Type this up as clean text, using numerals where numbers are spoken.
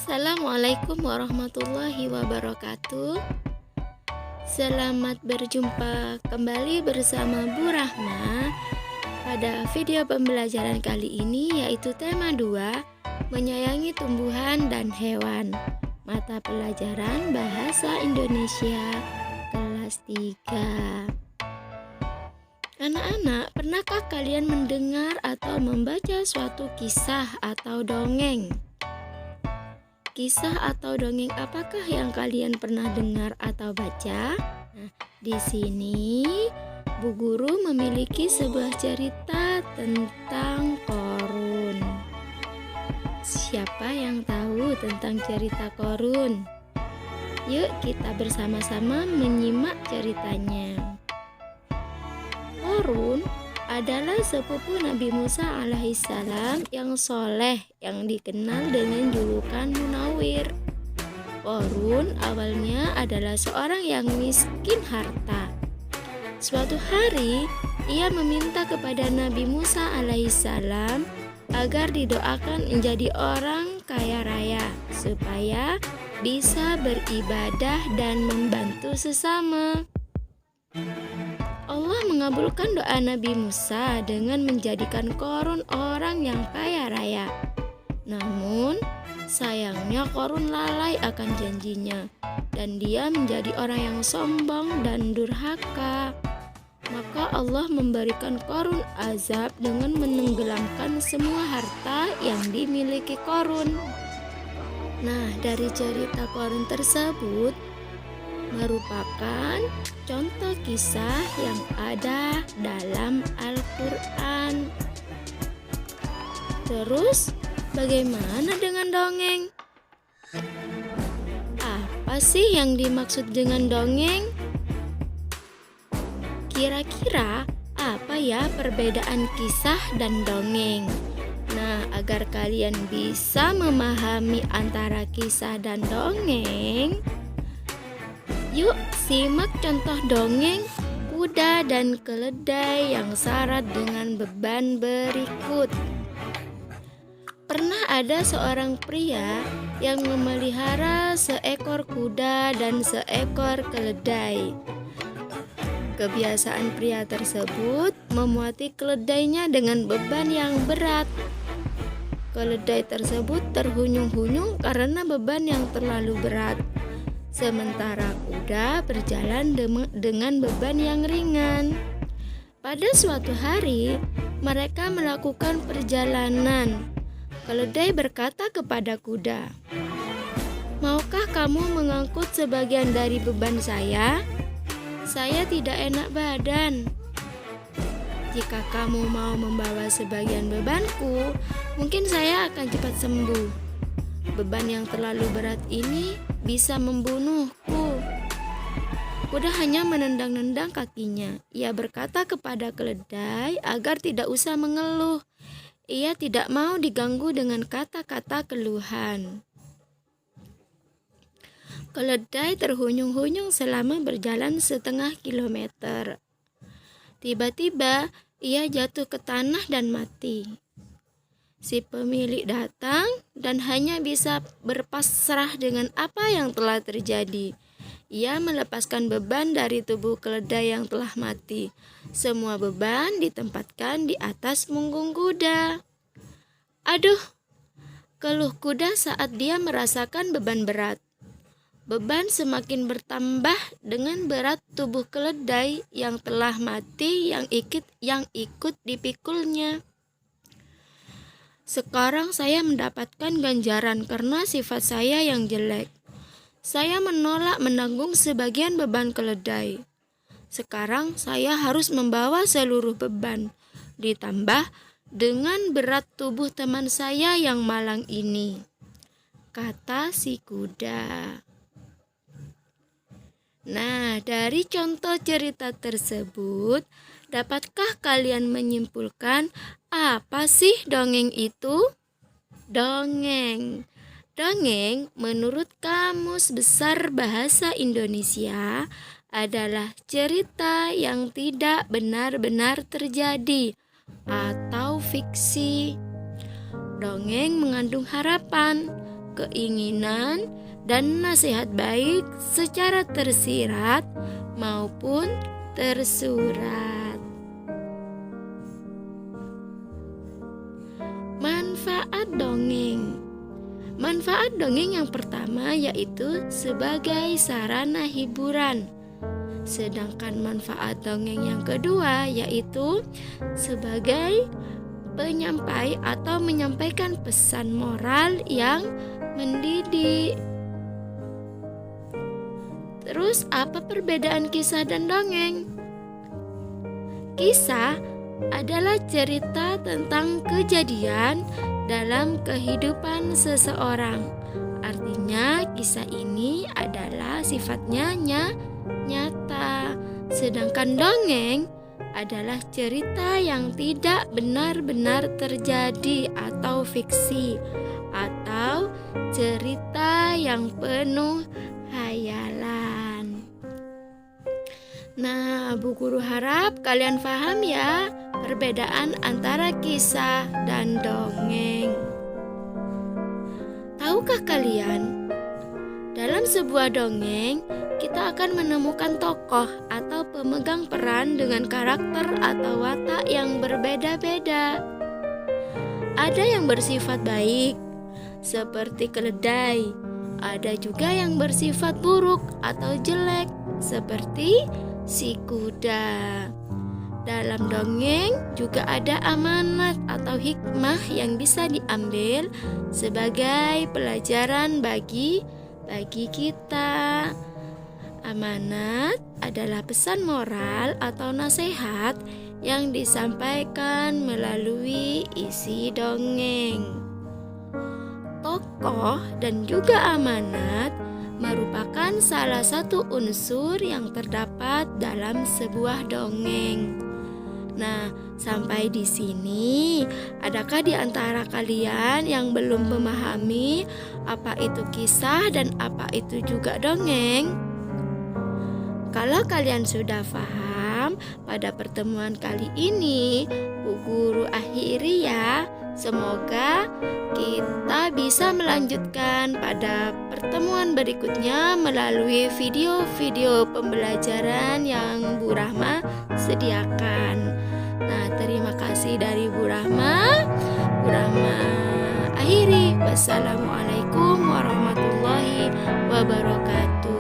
Assalamualaikum warahmatullahi wabarakatuh. Selamat berjumpa kembali bersama Bu Rahma pada video pembelajaran kali ini, yaitu tema 2, menyayangi tumbuhan dan hewan. Mata pelajaran Bahasa Indonesia kelas 3. Anak-anak, pernahkah kalian mendengar atau membaca suatu kisah atau dongeng? Kisah atau dongeng apakah yang kalian pernah dengar atau baca? Nah, di sini Bu Guru memiliki sebuah cerita tentang Qorun. Siapa yang tahu tentang cerita Qorun? Yuk kita bersama-sama menyimak ceritanya. Qorun adalah sepupu Nabi Musa alaihissalam yang soleh, yang dikenal dengan julukan Munawir. Qorun awalnya adalah seorang yang miskin harta. Suatu hari, ia meminta kepada Nabi Musa alaihissalam agar didoakan menjadi orang kaya raya, supaya bisa beribadah dan membantu sesama. Allah mengabulkan doa Nabi Musa dengan menjadikan Qorun orang yang kaya raya. Namun, sayangnya Qorun lalai akan janjinya, dan dia menjadi orang yang sombong dan durhaka. Maka Allah memberikan Qorun azab dengan menenggelamkan semua harta yang dimiliki Qorun. Nah, dari cerita Qorun tersebut merupakan contoh kisah yang ada dalam Al-Quran. Terus, bagaimana dengan dongeng? Apa sih yang dimaksud dengan dongeng? Kira-kira apa ya perbedaan kisah dan dongeng? Nah, agar kalian bisa memahami antara kisah dan dongeng, yuk simak contoh dongeng kuda dan keledai yang syarat dengan beban berikut. Pernah ada seorang pria yang memelihara seekor kuda dan seekor keledai. Kebiasaan pria tersebut memuati keledainya dengan beban yang berat. Keledai tersebut terhuyung-huyung karena beban yang terlalu berat. Sementara kuda berjalan dengan beban yang ringan. Pada suatu hari, mereka melakukan perjalanan. Keledai berkata kepada kuda, "Maukah kamu mengangkut sebagian dari beban saya? Saya tidak enak badan. Jika kamu mau membawa sebagian bebanku, mungkin saya akan cepat sembuh. Beban yang terlalu berat ini bisa membunuhku." Kuda hanya menendang-nendang kakinya. Ia berkata kepada keledai agar tidak usah mengeluh. Ia tidak mau diganggu dengan kata-kata keluhan. Keledai terhuyung-huyung selama berjalan setengah kilometer. Tiba-tiba ia jatuh ke tanah dan mati. Si pemilik datang dan hanya bisa berpasrah dengan apa yang telah terjadi. Ia melepaskan beban dari tubuh keledai yang telah mati. Semua beban ditempatkan di atas punggung kuda. "Aduh," keluh kuda saat dia merasakan beban berat. Beban semakin bertambah dengan berat tubuh keledai yang telah mati yang ikut dipikulnya. "Sekarang saya mendapatkan ganjaran karena sifat saya yang jelek. Saya menolak menanggung sebagian beban keledai. Sekarang saya harus membawa seluruh beban, ditambah dengan berat tubuh teman saya yang malang ini," kata si kuda. Nah, dari contoh cerita tersebut, dapatkah kalian menyimpulkan apa sih dongeng itu? Dongeng menurut Kamus Besar Bahasa Indonesia adalah cerita yang tidak benar-benar terjadi atau fiksi. Dongeng mengandung harapan, keinginan dan nasihat baik secara tersirat maupun tersurat. Manfaat dongeng. Manfaat dongeng yang pertama yaitu sebagai sarana hiburan. Sedangkan manfaat dongeng yang kedua yaitu sebagai penyampai atau menyampaikan pesan moral yang mendidik. Terus apa perbedaan kisah dan dongeng? Kisah adalah cerita tentang kejadian dalam kehidupan seseorang. Artinya kisah ini adalah sifatnya nyata. Sedangkan dongeng adalah cerita yang tidak benar-benar terjadi atau fiksi, atau cerita yang penuh hayalan. Nah, Bu Guru harap kalian paham ya perbedaan antara kisah dan dongeng. Tahukah kalian, dalam sebuah dongeng kita akan menemukan tokoh atau pemegang peran dengan karakter atau watak yang berbeda-beda. Ada yang bersifat baik, seperti keledai. Ada juga yang bersifat buruk atau jelek, seperti si kuda. Dalam dongeng juga ada amanat atau hikmah yang bisa diambil sebagai pelajaran bagi kita. Amanat adalah pesan moral atau nasihat yang disampaikan melalui isi dongeng. Tokoh dan juga amanat merupakan salah satu unsur yang terdapat dalam sebuah dongeng. Nah, sampai di sini, adakah di antara kalian yang belum memahami apa itu kisah dan apa itu juga dongeng? Kalau kalian sudah paham, pada pertemuan kali ini Bu Guru akhiri ya. Semoga kita bisa melanjutkan pada pertemuan berikutnya melalui video-video pembelajaran yang Bu Rahma sediakan. Nah, terima kasih dari Bu Rahma. Bu Rahma akhiri. Wassalamualaikum warahmatullahi wabarakatuh.